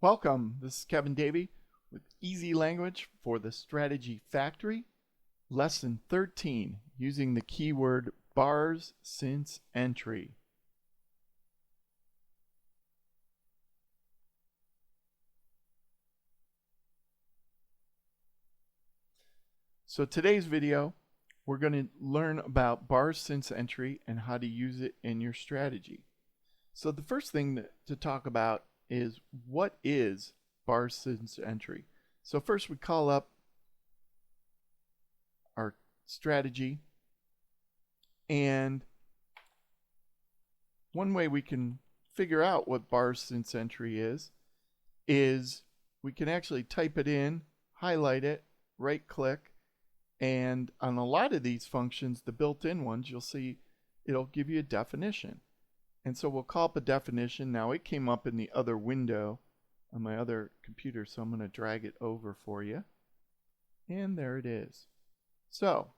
Welcome, this is Kevin Davey with Easy Language for the Strategy Factory, Lesson 13, using the keyword BarsSinceEntry. So today's video, we're going to learn about BarsSinceEntry and how to use it in your strategy. So the first thing to talk about is what is BarsSinceEntry. So first we call up our strategy, and one way we can figure out what BarsSinceEntry is we can actually type it in, highlight it, right click, and on a lot of these functions, the built-in ones, you'll see it'll give you a definition. And so we'll call up a definition. Now it came up in the other window on my other computer, so I'm going to drag it over for you. And there it is. So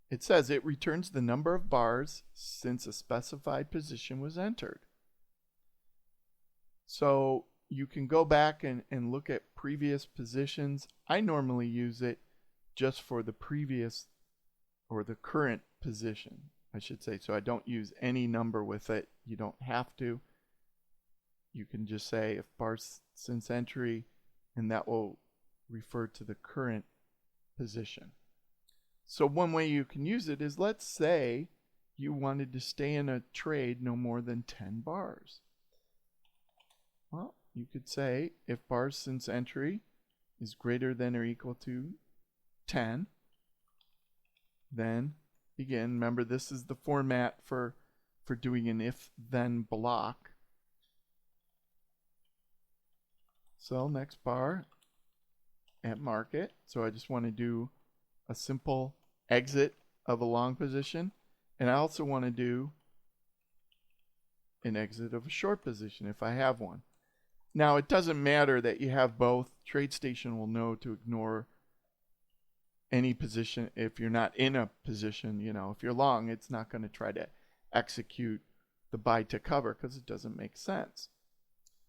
it says it returns the number of bars since a specified position was entered. So you can go back and look at previous positions. I normally use it just for the previous or the current position, I should say. So I don't use any number with it. You don't have to. You can just say if BarsSinceEntry, and that will refer to the current position. So one way you can use it is, let's say you wanted to stay in a trade no more than 10 bars. Well, you could say if BarsSinceEntry is greater than or equal to 10, then begin. Remember, this is the format for doing an if-then block. So next bar at market. So I just want to do a simple exit of a long position, and I also want to do an exit of a short position if I have one. Now it doesn't matter that you have both. TradeStation will know to ignore any position if you're not in a position. You know, if you're long, it's not going to try to execute the buy to cover because it doesn't make sense.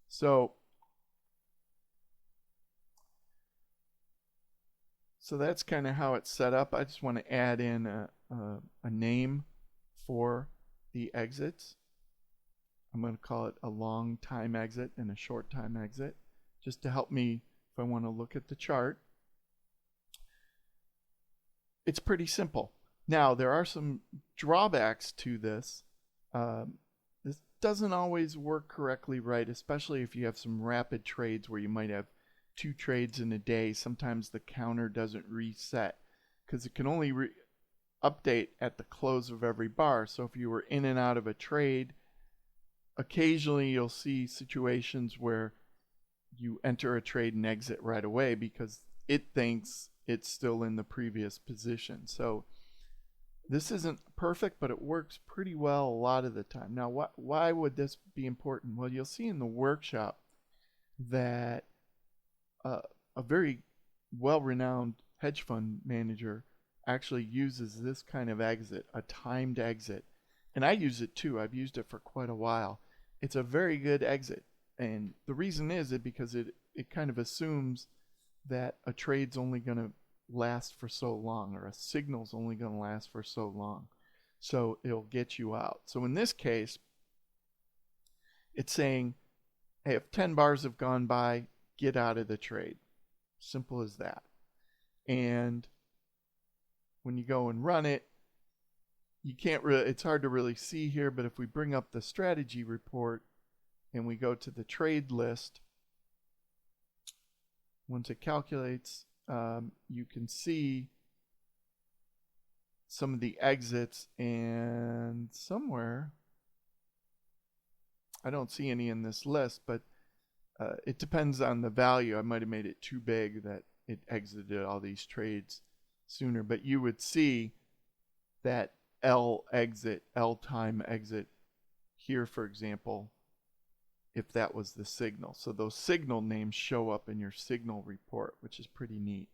So that's kind of how it's set up. I just want to add in a name for the exits. I'm going to call it a long time exit and a short time exit, just to help me if I want to look at the chart. It's pretty simple. Now, there are some drawbacks to this. This doesn't always work correctly right, especially if you have some rapid trades where you might have 2 trades in a day. Sometimes the counter doesn't reset because it can only update at the close of every bar. So if you were in and out of a trade, occasionally you'll see situations where you enter a trade and exit right away because it thinks it's still in the previous position. So this isn't perfect, but it works pretty well a lot of the time. Now, why would this be important? Well, you'll see in the workshop that a very well-renowned hedge fund manager actually uses this kind of exit, a timed exit. And I use it too. I've used it for quite a while. It's a very good exit. And the reason is because it kind of assumes that a trade's only going to last for so long, or a signal's only going to last for so long. So it'll get you out. So in this case, it's saying, hey, if 10 bars have gone by, get out of the trade. Simple as that. And when you go and run it, you can't really, it's hard to really see here, but if we bring up the strategy report and we go to the trade list, once it calculates, you can see some of the exits, and somewhere, I don't see any in this list, but it depends on the value. I might have made it too big that it exited all these trades sooner, but you would see that L time exit here, for example, if that was the signal. So those signal names show up in your signal report, which is pretty neat.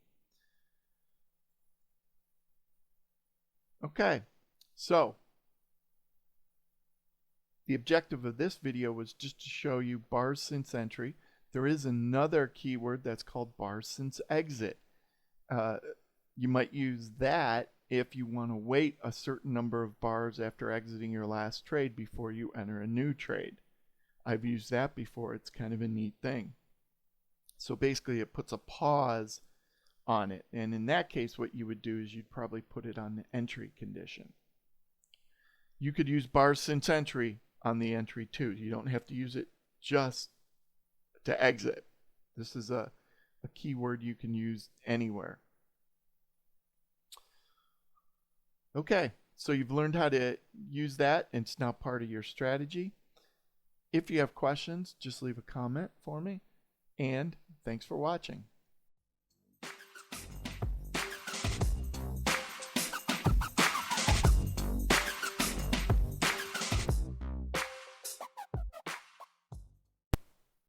Okay, so the objective of this video was just to show you BarsSinceEntry. There is another keyword that's called BarsSinceExit. Uh, you might use that if you want to wait a certain number of bars after exiting your last trade before you enter a new trade. I've used that before. It's kind of a neat thing. So basically it puts a pause on it. And in that case, what you would do is you'd probably put it on the entry condition. You could use BarsSinceEntry on the entry too. You don't have to use it just to exit. This is a keyword you can use anywhere. Okay, so you've learned how to use that, and it's now part of your strategy. If you have questions, just leave a comment for me, and thanks for watching.